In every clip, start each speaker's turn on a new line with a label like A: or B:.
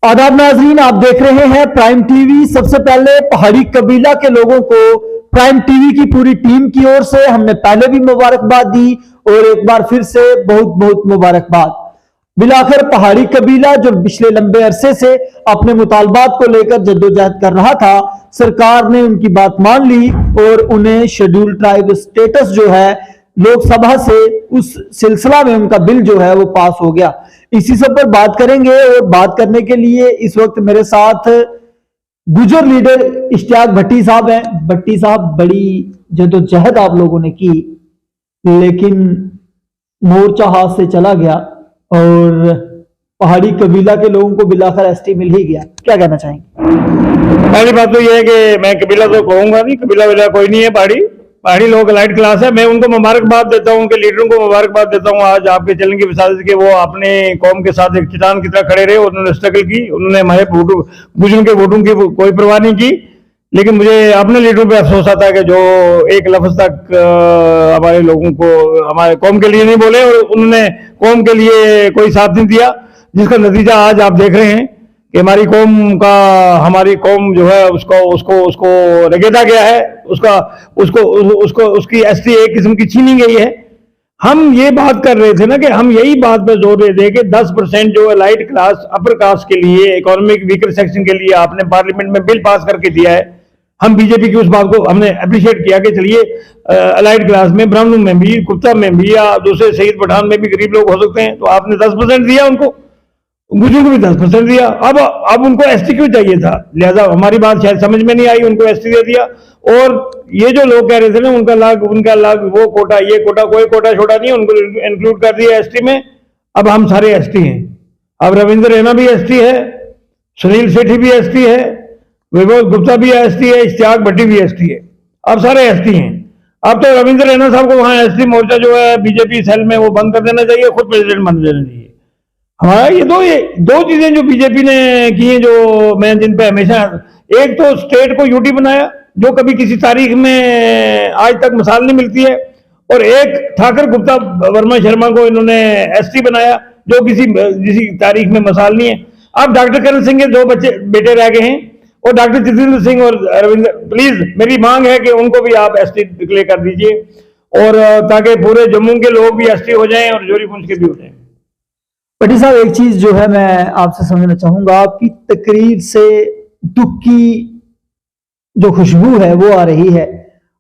A: आदाब नाजरीन, आप देख रहे हैं प्राइम टीवी। सबसे पहले पहाड़ी कबीला के लोगों को प्राइम टीवी की पूरी टीम की ओर से हमने पहले भी मुबारकबाद दी और एक बार फिर से बहुत बहुत मुबारकबाद। बिलाखिर पहाड़ी कबीला जो पिछले लंबे अरसे से अपने मुतालबात को लेकर जद्दोजहद कर रहा था, सरकार ने उनकी बात मान ली और उन्हें शेड्यूल ट्राइब स्टेटस जो है लोकसभा से उस सिलसिला में उनका बिल जो है वो पास हो गया। इसी सब पर बात करेंगे और बात करने के लिए इस वक्त मेरे साथ गुजर लीडर इश्तियाक भट्टी साहब हैं। भट्टी साहब, बड़ी जद्दोजहद आप लोगों ने की, लेकिन मोर्चा हाथ से चला गया और पहाड़ी कबीला के लोगों को बिलाखिर एसटी मिल ही गया। क्या कहना चाहेंगे?
B: पहली बात तो यह है कि मैं कबीला तो कहूंगा नहीं, कबीला विला कोई नहीं है। पहाड़ी लोग लाइट क्लास है। मैं उनको मुबारकबाद देता हूं, उनके लीडरों को मुबारकबाद देता हूं। आज आपके चैनल की वसादत के वो अपने कौम के साथ एक चट्टान की तरह खड़े रहे, उन्होंने स्ट्रगल की, उन्होंने हमारे गुजरों के वोटों की कोई परवाह नहीं की। लेकिन मुझे अपने लीडरों पे अफसोस आता है कि जो एक लफ्ज तक हमारे लोगों को, हमारे कौम के लिए नहीं बोले और उन्होंने कौम के लिए कोई साथ नहीं दिया, जिसका नतीजा आज आप देख रहे हैं कि हमारी कौम जो है उसको रगेदा गया है, उसकी एसटी एक किस्म की छीनी गई है। हम ये बात कर रहे थे ना कि हम यही बात पर जोर रहे थे कि 10% जो लाइट क्लास अपर कास्ट के लिए, इकोनॉमिक वीकर सेक्शन के लिए आपने पार्लियामेंट में बिल पास करके दिया है। हम बीजेपी की उस बात को हमने अप्रिशिएट किया कि चलिए लाइट क्लास में, ब्राह्मणों में भी, गुप्ता में भी या दूसरे शहीद पठान में भी गरीब लोग हो सकते हैं, तो आपने 10% दिया उनको, गुजरों को भी 10% दिया। अब उनको एसटी क्यों चाहिए था? लिहाजा हमारी बात शायद समझ में नहीं आई, उनको एसटी दे दिया। और ये जो लोग कह रहे थे ना उनका लाग वो कोटा, ये कोटा, कोई कोटा छोटा नहीं, उनको इंक्लूड कर दिया एसटी में। अब हम सारे एसटी हैं। अब रविंद्र रैना भी एसटी है, सुनील सेठी भी एसटी है, विभोद गुप्ता भी एसटी है, इश्तियाक भट्टी भी एसटी है। अब सारे एसटी हैं। अब तो रविंद्र रैना साहब को वहां एसटी मोर्चा जो है बीजेपी सेल में वो बंद कर देना चाहिए, खुद प्रेसिडेंट बन देना चाहिए। हमारा ये दो चीजें जो बीजेपी ने की हैं, जो मैं जिन पे हमेशा, एक तो स्टेट को यूटी बनाया जो कभी किसी तारीख में आज तक मिसाल नहीं मिलती है, और एक ठाकर गुप्ता वर्मा शर्मा को इन्होंने एसटी बनाया जो किसी तारीख में मिसाल नहीं है। अब डॉक्टर करण सिंह के दो बेटे रह गए हैं और डॉक्टर जितेंद्र सिंह और रविंद्र, प्लीज मेरी मांग है कि उनको भी आप एसटी डिक्लेयर कर दीजिए, और ताकि पूरे जम्मू के लोग भी एसटी हो जाएं और जोरीपुंज के भी हो जाएं।
A: भट्टी साहब, एक चीज जो है मैं आपसे समझना चाहूंगा, आपकी तकरीर से दुख की जो खुशबू है वो आ रही है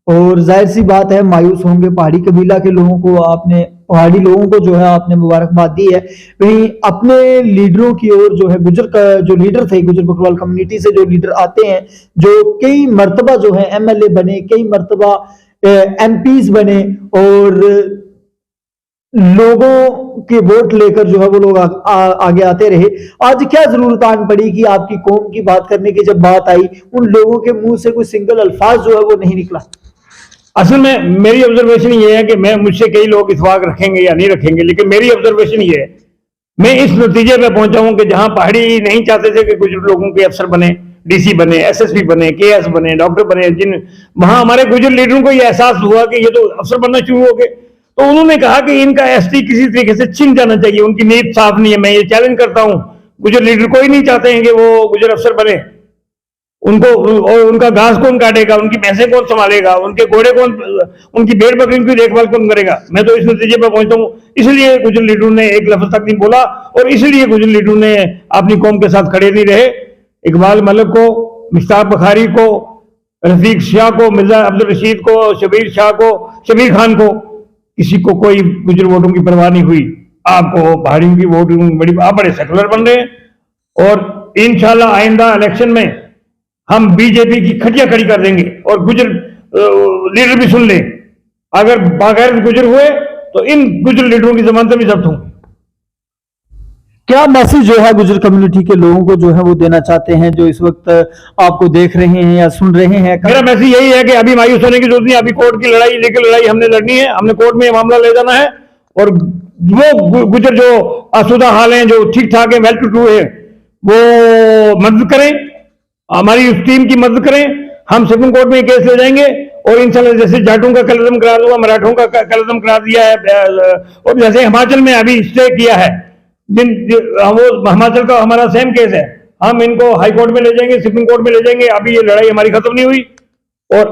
A: और जाहिर सी बात है मायूस होंगे पहाड़ी कबीला के लोगों को। पहाड़ी लोगों को जो है आपने मुबारकबाद दी है। वहीं अपने लीडरों की ओर जो है जो लीडर थे गुजर बकरवाल कम्युनिटी से जो लीडर आते हैं, जो कई मर्तबा जो है एमएलए बने, कई मर्तबा एमपीज बने और लोगों के वोट लेकर जो है वो लोग आगे आते रहे, आज क्या जरूरत आन पड़ी कि आपकी कौम की बात करने की जब बात आई उन लोगों के मुंह से कोई सिंगल अल्फाज जो है वो नहीं निकला?
B: असल में मेरी ऑब्जर्वेशन ये है कि मुझसे कई लोग इत्तेफाक रखेंगे या नहीं रखेंगे, लेकिन मेरी ऑब्जर्वेशन ये है, मैं इस नतीजे पे पहुंचा हूं कि जहां पहाड़ी नहीं चाहते थे कि गुजर लोगों के अफसर बने, डीसी बने, एसएसपी बने, केएस बने, डॉक्टर बने, वहां हमारे गुजर लीडरों को यह एहसास हुआ कि ये तो अफसर बनना शुरू हो गए, तो उन्होंने कहा कि इनका एसटी किसी तरीके से छिन जाना चाहिए। उनकी नीयत साफ नहीं है। मैं ये चैलेंज करता हूं, गुजर लीडर कोई नहीं चाहते हैं कि वो गुजर अफसर बने। उनको, और उनका घास कौन काटेगा, उनकी भैंसें कौन संभालेगा, उनके घोड़े कौन, उनकी भेड़ बकरी की देखभाल कौन करेगा? मैं तो इस नतीजे पर पहुंचता हूं। इसलिए गुजर लीडरों ने एक लफ्ज तक नहीं बोला और इसलिए गुजर लीडरों ने अपनी कौम के साथ खड़े नहीं रहे। इकबाल मलिक को, मुश्ताक बखारी को, रफीक शाह को, मिर्जा अब्दुल रशीद को, शबीर खान को, किसी को कोई गुजर वोटों की परवाह नहीं हुई। आपको पहाड़ियों की वोट आप बड़े सेकुलर बन रहे हैं और इंशाल्लाह आइंदा इलेक्शन में हम बीजेपी की खटिया खड़ी कर देंगे और गुजर लीडर भी सुन ले, अगर बगैर गुजर हुए तो इन गुजर लीडरों की जमानतें भी जब्त होंगी।
A: क्या मैसेज जो है गुजर कम्युनिटी के लोगों को जो है वो देना चाहते हैं जो इस वक्त आपको देख रहे हैं या सुन रहे हैं?
B: मेरा मैसेज यही है कि अभी मायूस होने की जरूरत नहीं। अभी कोर्ट की लड़ाई, लीगल लड़ाई हमने लड़नी है, हमने कोर्ट में मामला ले जाना है और वो गुजर जो आसूदा हाल हैं, जो ठीक ठाक है, वेल टू डू है, वो मदद करें, हमारी उस टीम की मदद करें। हम सुप्रीम कोर्ट में केस ले जाएंगे और इंशाल्लाह जैसे जाटों का कलदम करार हुआ, मराठों का कलदम करार दिया है, और जैसे हिमाचल में अभी स्टे किया है, वो हिमाचल का हमारा सेम केस है, हम इनको हाई कोर्ट में ले जाएंगे, सुप्रीम कोर्ट में ले जाएंगे, अभी ये लड़ाई हमारी खत्म नहीं हुई। और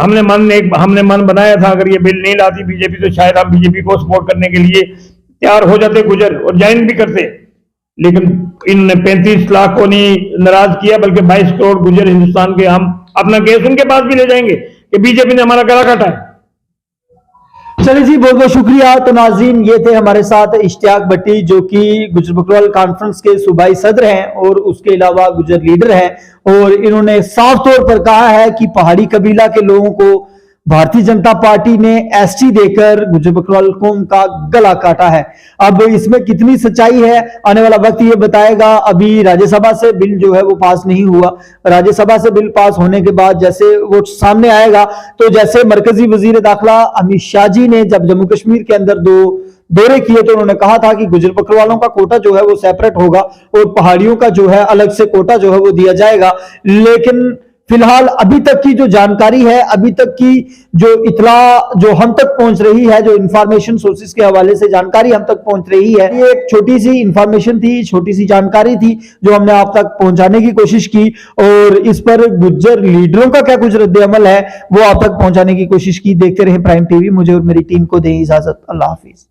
B: हमने मन बनाया था अगर ये बिल नहीं लाती बीजेपी तो शायद हम बीजेपी को सपोर्ट करने के लिए तैयार हो जाते गुजर और ज्वाइन भी करते, लेकिन इन 35 लाख को नहीं नाराज किया बल्कि 22 करोड़ गुजर हिंदुस्तान के हम अपना केस उनके पास भी ले जाएंगे कि बीजेपी ने हमारा गला काटा है।
A: चलिए जी, बहुत बहुत शुक्रिया। तो नाज़रीन, ये थे हमारे साथ इश्तियाक भट्टी जो कि गुजर बकरवाल कॉन्फ्रेंस के सूबाई सदर हैं और उसके अलावा गुजर लीडर हैं और इन्होंने साफ तौर पर कहा है कि पहाड़ी कबीला के लोगों को भारतीय जनता पार्टी ने एसटी देकर गुजर बकरवाल कौम का गला काटा है। अब इसमें कितनी सच्चाई है आने वाला वक्त ये बताएगा। अभी राज्यसभा से बिल जो है वो पास नहीं हुआ। राज्यसभा से बिल पास होने के बाद जैसे वो सामने आएगा तो जैसे मरकजी वजीर दाखिला अमित शाह जी ने जब जम्मू कश्मीर के अंदर दौरे किए तो उन्होंने कहा था कि गुजर बकरवालों का कोटा जो है वो सेपरेट होगा और पहाड़ियों का जो है अलग से कोटा जो है वो दिया जाएगा। लेकिन फिलहाल अभी तक की जो जानकारी है, अभी तक की जो इतला जो हम तक पहुंच रही है, जो इंफॉर्मेशन सोर्सेज के हवाले से जानकारी हम तक पहुंच रही है, ये एक छोटी सी इंफॉर्मेशन थी, छोटी सी जानकारी थी जो हमने आप तक पहुंचाने की कोशिश की और इस पर गुज्जर लीडरों का क्या कुछ रद्द अमल है वो आप तक पहुंचाने की कोशिश की। देखते रहे प्राइम टीवी। मुझे और मेरी टीम को दें इजाजत। अल्लाह हाफिज।